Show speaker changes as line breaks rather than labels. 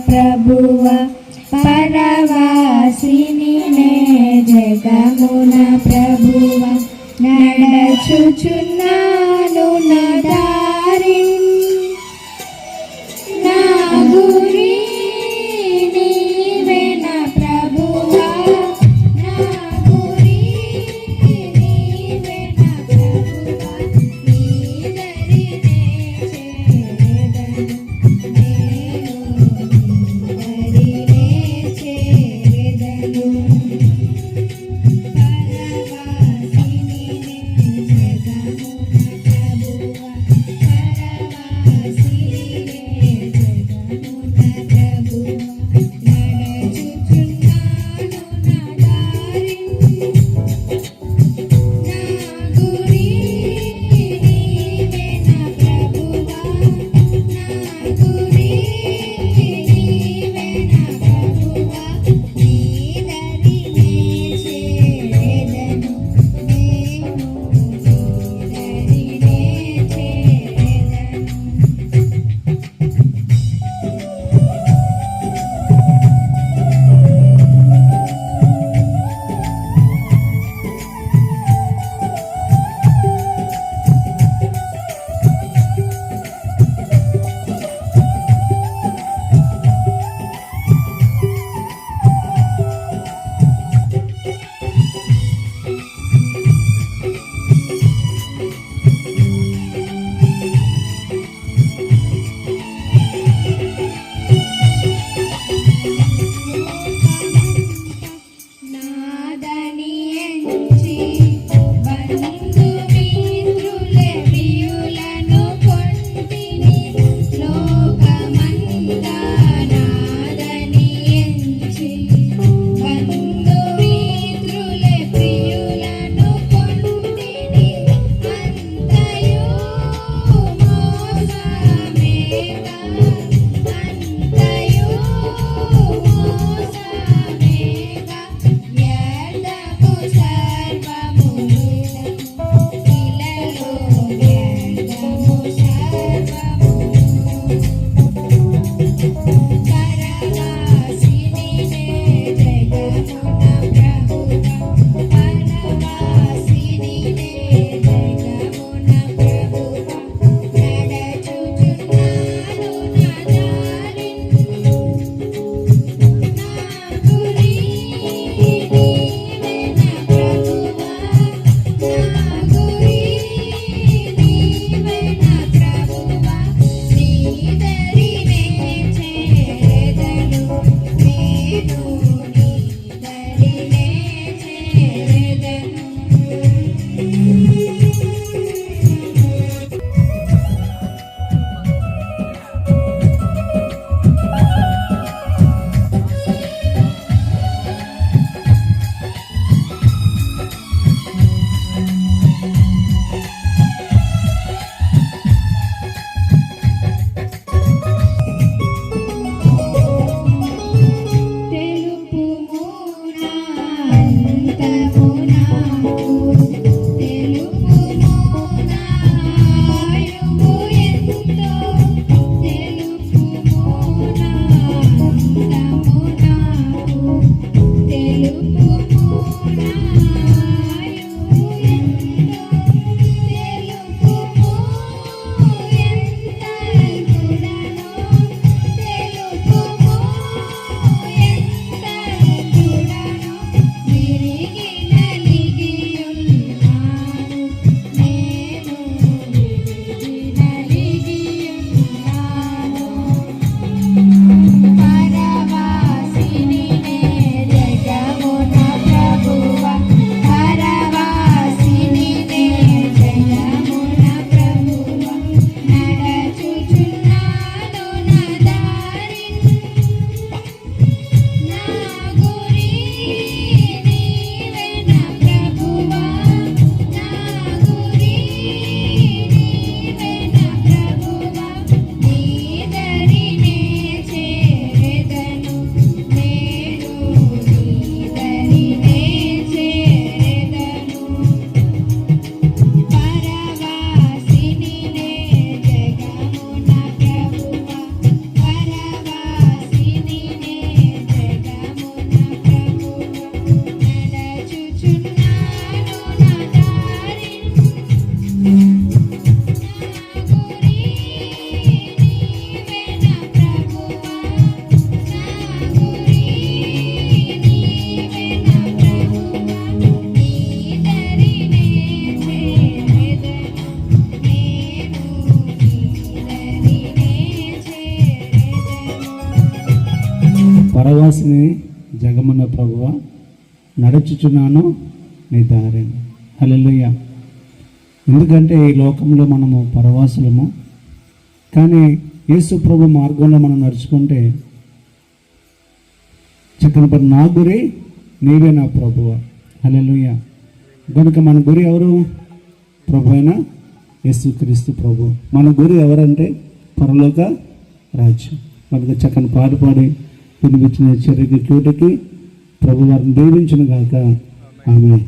ప్రభువ పరవాసిని నే జగమున ప్రభువ నడచుచున్నాను నా దారి నా గురి నీవే నా ప్రభువా నా గురి నీవే నా ప్రభువా నీ దరినే చేరెదను నేను నీ దరినే చేరెదను పరవాసిని నే జగమున ప్రభువా
పరవాసిని జగమున్న ప్రభువ నడుచుచున్నాను నీ దారిని. హల్లెలూయా. ఎందుకంటే ఈ లోకంలో మనము పరవాసులము, కానీ యేసు ప్రభు మార్గంలో మనం నడుచుకుంటే చక్కని పని. నా గురి నీవే నా ప్రభువ. హల్లెలూయా. కనుక మన గురి ఎవరు? ప్రభు అయిన యేసుక్రీస్తు ప్రభు. మన గురి ఎవరంటే పరలోక రాజ్యం. కనుక చక్కని పాట పాడి వినిపించిన చర్యకి క్యూటికి ప్రభు వారిని దీవించును గాక. ఆమేన్.